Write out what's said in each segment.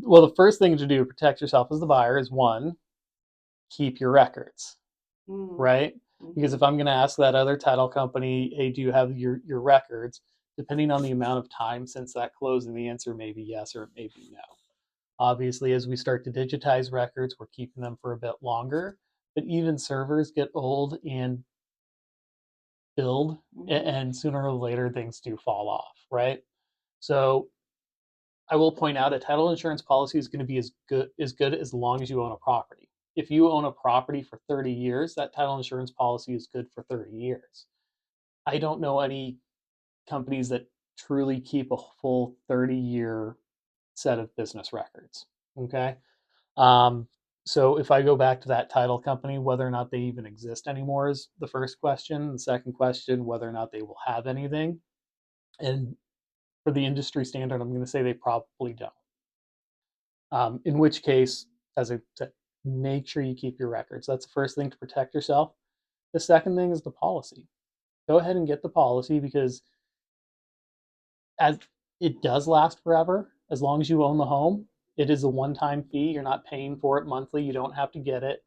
Well, the first thing to do to protect yourself as the buyer is one, keep your records, right? Because if I'm going to ask that other title company, hey, do you have your records? Depending on the amount of time since that closing, the answer may be yes or it may be no. Obviously, as we start to digitize records, we're keeping them for a bit longer. But even servers get old and build, and sooner or later things do fall off, right? So I will point out a title insurance policy is going to be as good as long as you own a property. If you own a property for 30 years, that title insurance policy is good for 30 years. I don't know any companies that truly keep a full 30-year set of business records. Okay. Um, so if I go back to that title company, whether or not they even exist anymore is the first question. The second question, whether or not they will have anything. And for the industry standard, I'm going to say they probably don't. In which case, as I said, make sure you keep your records. That's the first thing to protect yourself. The second thing is the policy. Go ahead and get the policy because as it does last forever, as long as you own the home, it is a one-time fee. You're not paying for it monthly. You don't have to get it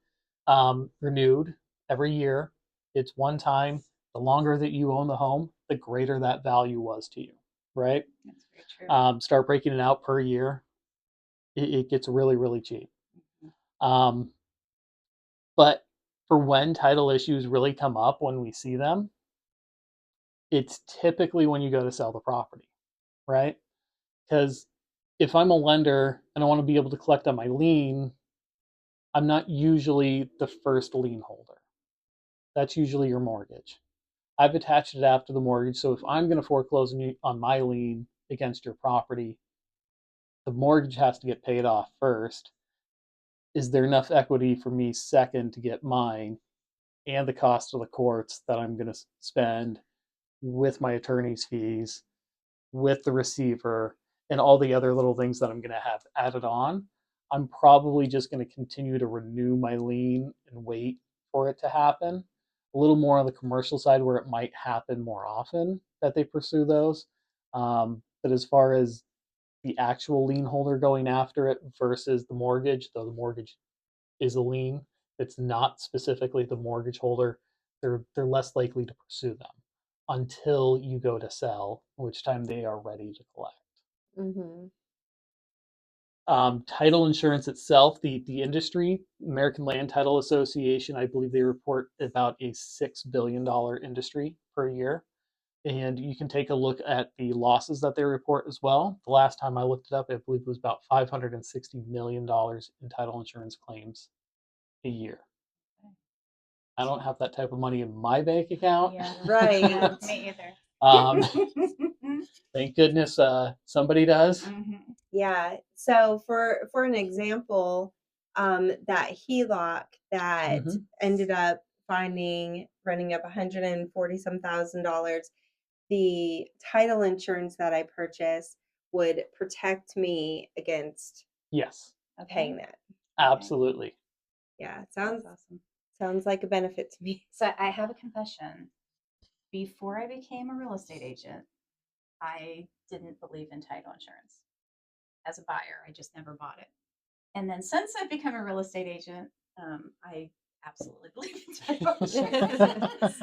renewed every year. It's one time. The longer that you own the home, the greater that value was to you, right? That's very true. Start breaking it out per year. It gets really, really cheap. Um, but for when title issues really come up, when we see them, it's typically when you go to sell the property, right? Because if I'm a lender and I want to be able to collect on my lien, I'm not usually the first lien holder. That's usually your mortgage. I've attached it after the mortgage. So if I'm going to foreclose on my lien against your property, the mortgage has to get paid off first. Is there enough equity for me second to get mine and the cost of the courts that I'm going to spend with my attorney's fees, with the receiver, and all the other little things that I'm going to have added on? I'm probably just going to continue to renew my lien and wait for it to happen. A little more on the commercial side where it might happen more often that they pursue those. But as far as the actual lien holder going after it versus the mortgage, though the mortgage is a lien, it's not specifically the mortgage holder, they're less likely to pursue them until you go to sell, which time they are ready to collect. Mm-hmm. Title insurance itself, the industry, American Land Title Association, I believe they report about a $6 billion industry per year. And you can take a look at the losses that they report as well. The last time I looked it up, I believe it was about $560 million in title insurance claims a year. I don't have that type of money in my bank account. Yeah. Right. Yeah, me either. Thank goodness somebody does. Yeah. So for an example, that HELOC that ended up running up $140 some thousand, the title insurance that I purchased would protect me against Yes, paying that. absolutely. Yeah, Sounds awesome. sounds like a benefit to me. So I have a confession. Before I became a real estate agent, I didn't believe in title insurance. As a buyer, I just never bought it. And then since I've become a real estate agent, I absolutely believe in title insurance.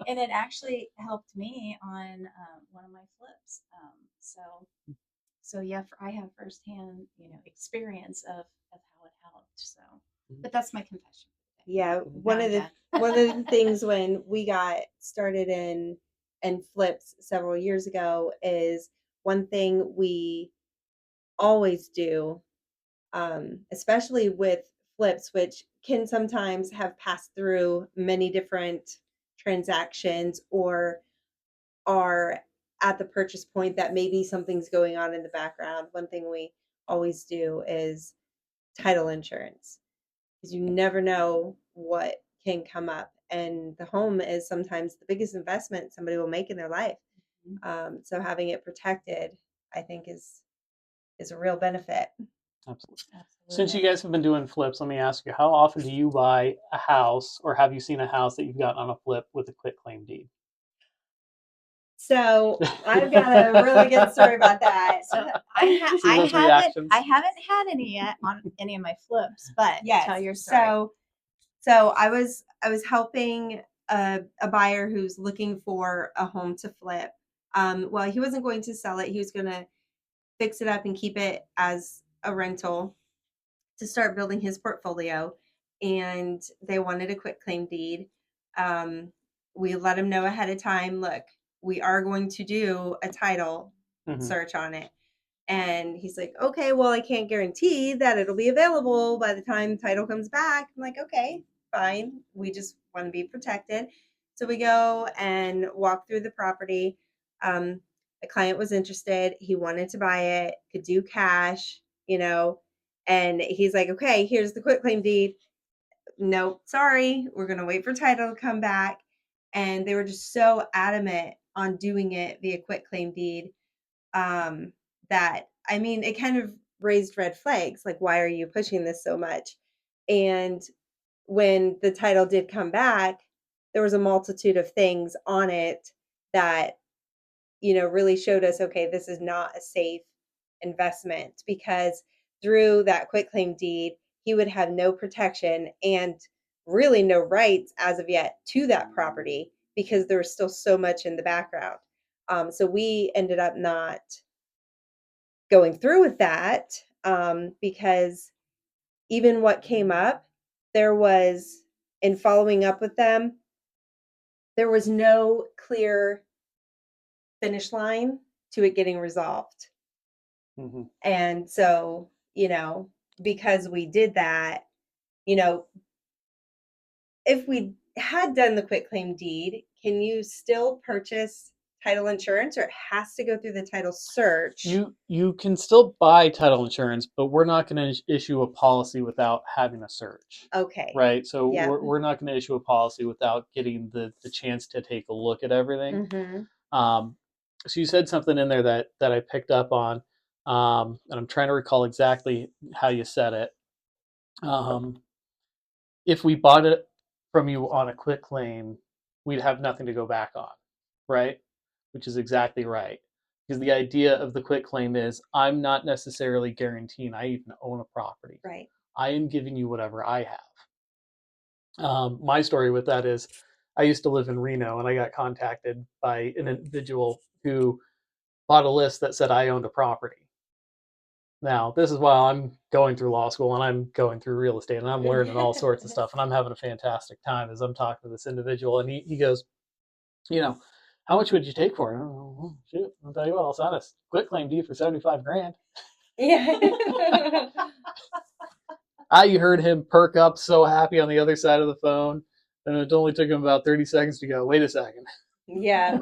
And it actually helped me on one of my flips. So yeah, I have firsthand, experience of how it helped. So, but that's my confession. Yeah, Now I'm done. one of the things when we got started in flips several years ago is one thing we always do, especially with flips, which can sometimes have passed through many different transactions or are at the purchase point that maybe something's going on in the background. One thing we always do is title insurance because you never know what can come up. And the home is sometimes the biggest investment somebody will make in their life. So having it protected, I think, is a real benefit. Absolutely. Since you guys have been doing flips, let me ask you, how often do you buy a house or have you seen a house that you've gotten on a flip with a quit claim deed? So I've got a really good story about that. So See those reactions? I haven't had any yet on any of my flips, but Yes. tell your story. So I was helping a buyer who's looking for a home to flip. Well, he wasn't going to sell it. He was going to fix it up and keep it as a rental to start building his portfolio. And they wanted a quit claim deed. We let him know ahead of time, look, we are going to do a title search on it. And he's like, okay, well, I can't guarantee that it'll be available by the time the title comes back. I'm like, okay, fine. We just want to be protected. So we go and walk through the property. The client was interested. He wanted to buy it, could do cash, and he's like, okay, here's the quitclaim deed. Nope, sorry. We're going to wait for title to come back. And they were just so adamant on doing it via quitclaim deed that, I mean, it kind of raised red flags. Like, why are you pushing this so much? And when the title did come back, there was a multitude of things on it that, really showed us, okay, this is not a safe investment, because through that quitclaim deed, he would have no protection and really no rights as of yet to that property, because there was still so much in the background. So we ended up not going through with that, because even what came up, there was, in following up with them, there was no clear finish line to it getting resolved. And so, because we did that, if we had done the quitclaim deed, can you still purchase title insurance, or it has to go through the title search? You can still buy title insurance, but we're not going to issue a policy without having a search. Okay. Right. So Yeah. we're not going to issue a policy without getting the chance to take a look at everything. Mm-hmm. So you said something in there that I picked up on, and I'm trying to recall exactly how you said it. If we bought it from you on a quit claim, we'd have nothing to go back on, right? Which is exactly right. Because the idea of the quit claim is I'm not necessarily guaranteeing I even own a property. Right. I am giving you whatever I have. My story with that is I used to live in Reno, and I got contacted by an individual who bought a list that said I owned a property. Now, this is while I'm going through law school and I'm going through real estate and I'm learning all sorts of stuff, and I'm having a fantastic time as I'm talking to this individual. And he goes, how much would you take for it? Oh, shoot, I'll tell you what, I'll sign a quit claim deed for 75 grand. Yeah. I heard him perk up so happy on the other side of the phone, and it only took him about 30 seconds to go, wait a second. Yeah.